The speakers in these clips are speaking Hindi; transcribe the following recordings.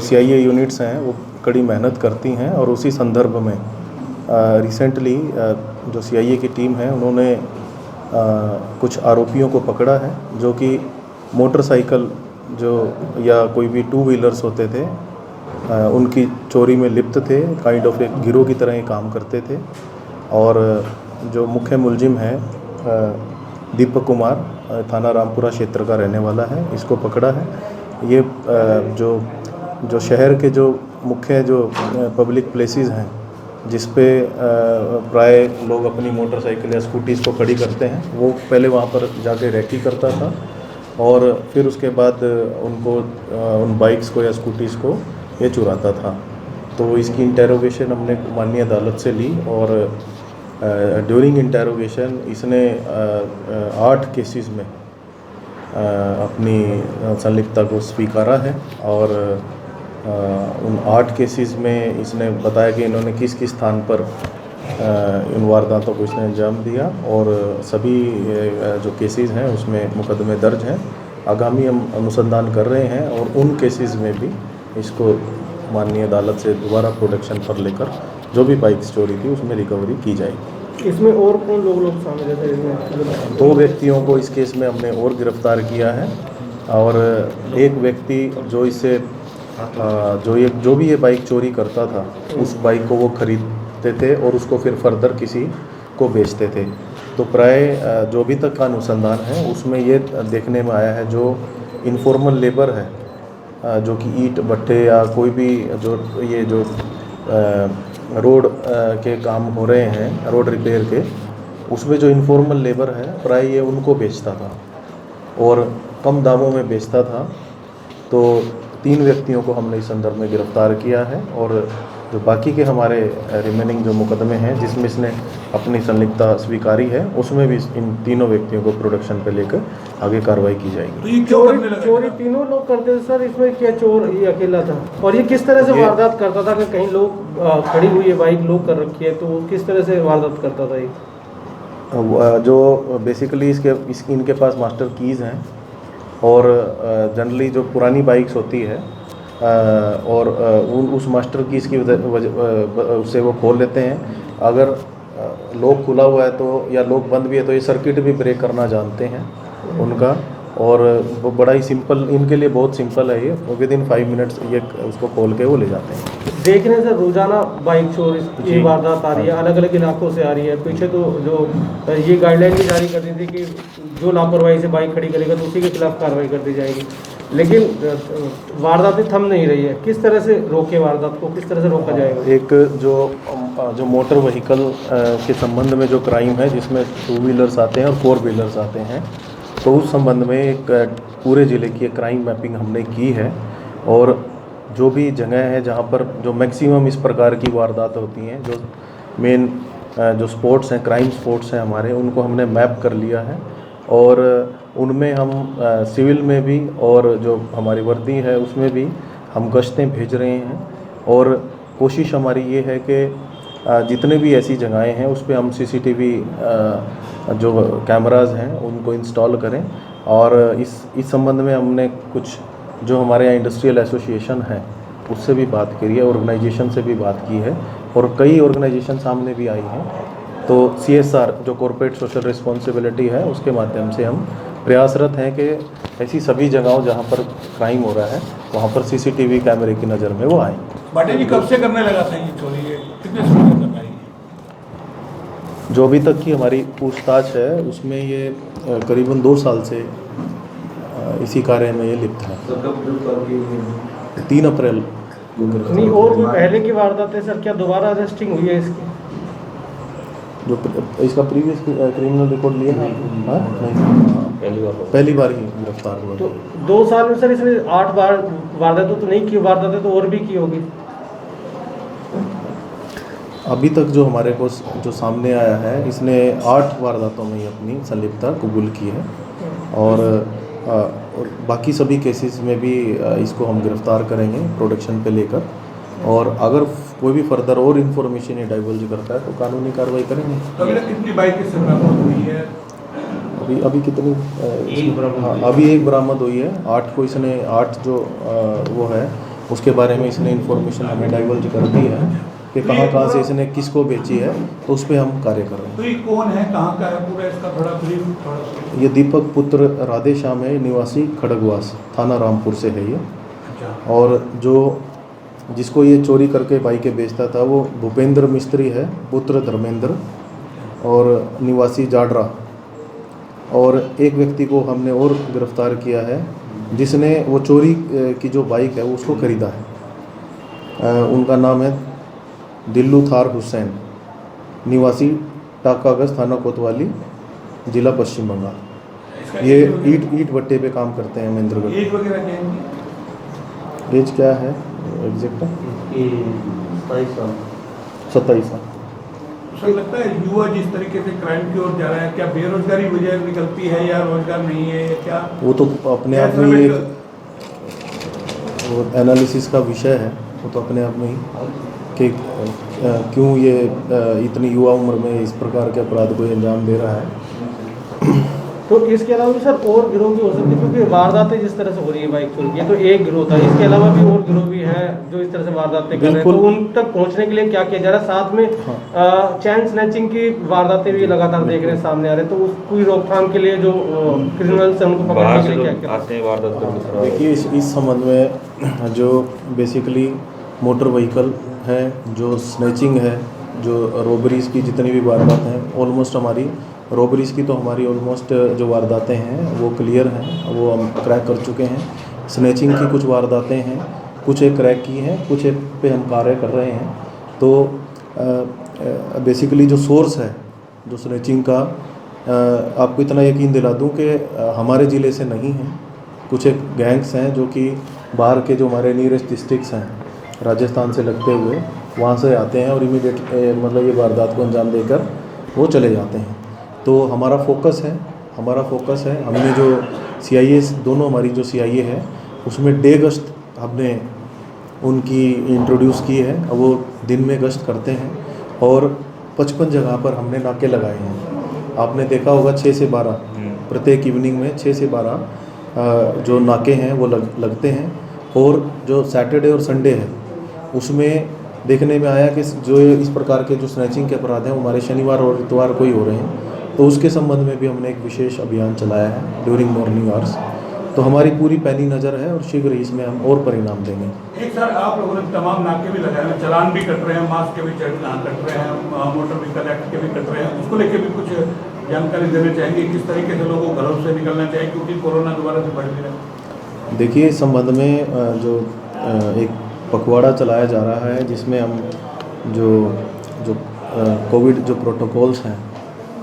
सीआईए यूनिट्स हैं वो कड़ी मेहनत करती हैं और उसी संदर्भ में रिसेंटली जो सीआईए की टीम है उन्होंने कुछ आरोपियों को पकड़ा है जो कि मोटरसाइकिल जो या कोई भी टू व्हीलर्स होते थे उनकी चोरी में लिप्त थे। काइंड ऑफ एक गिरोह की तरह ही काम करते थे। और जो मुख्य मुलजिम है दीपक कुमार थाना रामपुरा क्षेत्र का रहने वाला है, इसको पकड़ा है। ये जो शहर के जो मुख्य जो पब्लिक प्लेसेस हैं जिस पे प्राय लोग अपनी मोटरसाइकिल या स्कूटीज़ को खड़ी करते हैं, वो पहले वहाँ पर जाके रेकी करता था और फिर उसके बाद उनको उन बाइक्स को या स्कूटीज़ को ये चुराता था। तो इसकी इंटेरोगेशन हमने माननीय अदालत से ली और ड्यूरिंग इंटेरोगेशन इसने 8 केसेस में अपनी संलिप्तता को स्वीकारा है। और उन 8 केसेस में इसने बताया कि इन्होंने किस किस स्थान पर इन वारदातों को इसने अंजाम दिया और सभी जो केसेस हैं उसमें मुकदमे दर्ज हैं। आगामी हम अनुसंधान कर रहे हैं और उन केसेस में भी इसको माननीय अदालत से दोबारा प्रोडक्शन पर लेकर जो भी बाइक्स चोरी थी उसमें रिकवरी की जाएगी। इसमें और कौन लोग शामिल हैं? 2 व्यक्तियों को इस केस में हमने और गिरफ्तार किया है और एक व्यक्ति जो इससे जो भी ये बाइक चोरी करता था उस बाइक को वो खरीदते थे और उसको फिर फर्दर किसी को बेचते थे। तो प्राय जो अभी तक का अनुसंधान है उसमें ये देखने में आया है जो इनफॉर्मल लेबर है जो कि ईंट भट्टे या कोई भी जो रोड के काम हो रहे हैं, रोड रिपेयर के, उसमें जो इनफॉर्मल लेबर है प्राय ये उनको बेचता था और कम दामों में बेचता था। तो 3 व्यक्तियों को हमने इस संदर्भ में गिरफ्तार किया है और जो बाकी के हमारे रिमेनिंग जो मुकदमे हैं जिसमें इसने अपनी संलिप्तता स्वीकारी है उसमें भी इन तीनों व्यक्तियों को प्रोडक्शन पे लेकर आगे कार्रवाई की जाएगी। तो चोरी तीनों लोग करते थे सर, इसमें क्या चोर ये अकेला था? और ये किस तरह से वारदात करता था कि कहीं लोग खड़ी हुई है बाइक लोग कर रखी है, तो किस तरह से वारदात करता था ये? जो बेसिकली इनके पास मास्टर कीज़ हैं और जनरली जो पुरानी बाइक्स होती है और उस मास्टर कीज़ की उससे वो खोल लेते हैं। अगर लॉक खुला हुआ है तो या लॉक बंद भी है तो ये सर्किट भी ब्रेक करना जानते हैं उनका। और वो बड़ा ही सिंपल, इनके लिए बहुत सिंपल है ये, विदिन 5 मिनट्स ये उसको खोल के वो ले जाते हैं। देखने से रोजाना बाइक चोरी की वारदात आ रही है, अलग अलग इलाकों से आ रही है। पीछे तो जो ये गाइडलाइन भी जारी कर दी थी कि जो लापरवाही से बाइक खड़ी करेगा तो उसी के खिलाफ कार्रवाई कर दी जाएगी, लेकिन वारदातें थम नहीं रही है। किस तरह से रोके वारदात को, किस तरह से रोका जाएगा? एक जो मोटर व्हीकल के संबंध में जो क्राइम है जिसमें 2 व्हीलर्स आते हैं और 4 व्हीलर्स आते हैं, तो उस संबंध में एक पूरे ज़िले की एक क्राइम मैपिंग हमने की है और जो भी जगह है जहाँ पर जो मैक्सिमम इस प्रकार की वारदात होती हैं, जो मेन जो स्पॉट्स हैं, क्राइम स्पॉट्स हैं हमारे, उनको हमने मैप कर लिया है और उनमें हम सिविल में भी और जो हमारी वर्दी है उसमें भी हम गश्तें भेज रहे हैं। और कोशिश हमारी ये है कि जितने भी ऐसी जगहें हैं उस पर हम सीसीटीवी जो कैमरास हैं उनको इंस्टॉल करें। और इस संबंध में हमने कुछ जो हमारे यहाँ इंडस्ट्रियल एसोसिएशन है उससे भी बात करी है, ऑर्गेनाइजेशन से भी बात की है और कई ऑर्गेनाइजेशन सामने भी आई हैं। तो CSR जो कॉर्पोरेट सोशल रिस्पॉन्सिबिलिटी है उसके माध्यम से हम प्रयासरत हैं कि ऐसी सभी जगहों जहाँ पर क्राइम हो रहा है वहाँ पर CCTV कैमरे की नज़र में वो आए। बाटे जी कब से करने लगा था ये चोरी, कितने समय से कर रहा है? जो अभी तक की हमारी पूछताछ है उसमें ये करीबन 2 साल से इसी कार्य में ये लिप्त है। 3 अप्रैल नहीं, और कोई पहले की वारदात है सर? क्या दोबारा अरेस्टिंग हुई है इसकी? जो इसका प्रीवियस क्रिमिनल रिकॉर्ड लिया है पहली बार ही गिरफ्तार हुआ। तो 2 साल में सर इसने 8 बार वारदातें तो नहीं की, वारदातें तो और भी की होगी। अभी तक जो हमारे को जो सामने आया है इसने 8 वारदातों में ही अपनी संलिप्तता कबूल की है और बाकी सभी केसेस में भी इसको हम गिरफ्तार करेंगे प्रोडक्शन पे लेकर। और अगर कोई भी फर्दर और इन्फॉर्मेशन ये डाइवर्ज करता है तो कानूनी कार्रवाई करेंगे। तो कितनी बाइक किससे बरामद हुई है? अभी कितनी? अभी एक बरामद हुई है। 8 को इसने 8 जो वो है उसके बारे में इसने इन्फॉर्मेशन हमें डाइवर्ज कर दी है कि कहाँ से इसने किसको बेची है, तो उस पर हम कार्य कर रहे हैं। तो ये कौन है, कहाँ का है पूरा, इसका थोड़ा ब्रीफ थोड़ा सा। ये दीपक पुत्र राधे श्याम है, निवासी खड़गवास, थाना रामपुर से है ये। अच्छा। और जो जिसको ये चोरी करके बाइकें बेचता था वो भूपेंद्र मिस्त्री है, पुत्र धर्मेंद्र, और निवासी जाडरा। और एक व्यक्ति को हमने और गिरफ्तार किया है जिसने वो चोरी की जो बाइक है उसको खरीदा है। उनका नाम है दिल्लू थार हुसैन, निवासी टाकागज, थाना कोतवाली, जिला पश्चिम बंगाल। इसका ये एज ईट भट्टे पे काम करते हैं महेंद्रगढ़। एज वगैरह क्या है इनकी? एज क्या है एग्जैक्ट? 27 साल। सर लगता है युवा जिस तरीके से क्राइम की ओर जा रहा है, क्या बेरोजगारी वजह निकलती है या रोजगार नहीं है, या क्या? वो तो अपने आप में ही एक वो एनालिसिस का विषय है, वो तो अपने आप में ही कि क्यों ये इतनी युवा उम्र में इस प्रकार के अपराध को अंजाम दे रहा है। तो इसके अलावा भी सर और गिरोह भी हो सकते हैं, क्योंकि वारदातें जिस तरह से हो रही है बाइक चोरी की, ये तो एक गिरोह था, इसके अलावा भी और गिरोह भी हैं जो इस तरह से वारदातें कर रहे हैं, तो उन तक पहुंचने के लिए क्या किया जा रहा है? साथ में चैन स्नैचिंग की वारदातें भी लगातार देख रहे हैं सामने आ रहे हैं, तो उसकी रोकथाम के लिए जो क्रिमिनल्स हैं उनको पकड़ने के लिए क्या किया? आते हैं वारदात करने। देखिए इस संबंध में जो बेसिकली मोटर व्हीकल है, जो स्नैचिंग है, जो रॉबरीज़ की जितनी भी वारदातें हैं, ऑलमोस्ट हमारी रॉबरीज़ की तो हमारी ऑलमोस्ट जो वारदातें हैं वो क्लियर हैं, वो हम क्रैक कर चुके हैं। स्नैचिंग की कुछ वारदातें हैं, कुछ एक क्रैक की हैं, कुछ एक पे हम कार्य कर रहे हैं। तो बेसिकली जो सोर्स है जो स्नैचिंग का, आपको इतना यकीन दिला दूं कि हमारे ज़िले से नहीं है, कुछ एक गैंग्स हैं जो कि बाहर के जो हमारे नियरेस्ट डिस्ट्रिक्ट्स हैं राजस्थान से लगते हुए, वहाँ से आते हैं और इमीडिएट मतलब ये वारदात को अंजाम देकर वो चले जाते हैं। तो हमारा फोकस है हमने जो CIA दोनों हमारी जो CIA है उसमें डे गश्त हमने उनकी इंट्रोड्यूस की है। अब वो दिन में गश्त करते हैं और 55 जगह पर हमने नाके लगाए हैं। आपने देखा होगा 6 से 12 प्रत्येक इवनिंग में 6 से 12 जो नाके हैं वो लगते हैं। और जो सैटरडे और संडे है उसमें देखने में आया कि जो इस प्रकार के जो स्नैचिंग के अपराध हैं वो हमारे शनिवार और इतवार को ही हो रहे हैं। तो उसके संबंध में भी हमने एक विशेष अभियान चलाया है ड्यूरिंग मॉर्निंग आवर्स। तो हमारी पूरी पैनी नज़र है और शीघ्र ही इसमें हम और परिणाम देंगे। एक सर आप लोगों ने तमाम नाके भी लगाए हैं, चालान भी कट रहे हैं, मास्क के भी कट रहे हैं, मोटर व्हीकल एक्ट के भी कट रहे हैं, उसको लेके भी कुछ जानकारी देना चाहेंगे किस तरीके से लोगों को घरों से निकलना चाहिए, क्योंकि कोरोना दोबारा से बढ़ भी रहा है? देखिए इस संबंध में जो एक पखवाड़ा चलाया जा रहा है जिसमें हम जो कोविड जो प्रोटोकॉल्स हैं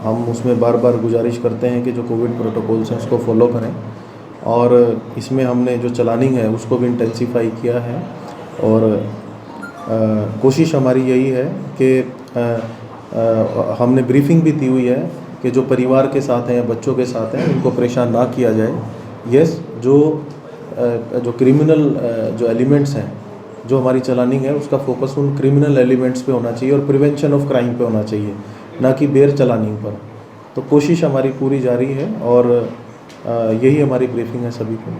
हम उसमें बार बार गुजारिश करते हैं कि जो कोविड प्रोटोकॉल्स हैं उसको फॉलो करें। और इसमें हमने जो चलानिंग है उसको भी इंटेंसीफाई किया है। और कोशिश हमारी यही है कि हमने ब्रीफिंग भी दी हुई है कि जो परिवार के साथ हैं या बच्चों के साथ हैं उनको परेशान ना किया जाए। यस, जो क्रिमिनल जो एलिमेंट्स हैं, जो हमारी चलानिंग है उसका फोकस उन क्रिमिनल एलिमेंट्स पे होना चाहिए और प्रिवेंशन ऑफ क्राइम पे होना चाहिए, ना कि बेर चलानिंग पर। तो कोशिश हमारी पूरी जारी है और यही हमारी ब्रीफिंग है सभी को।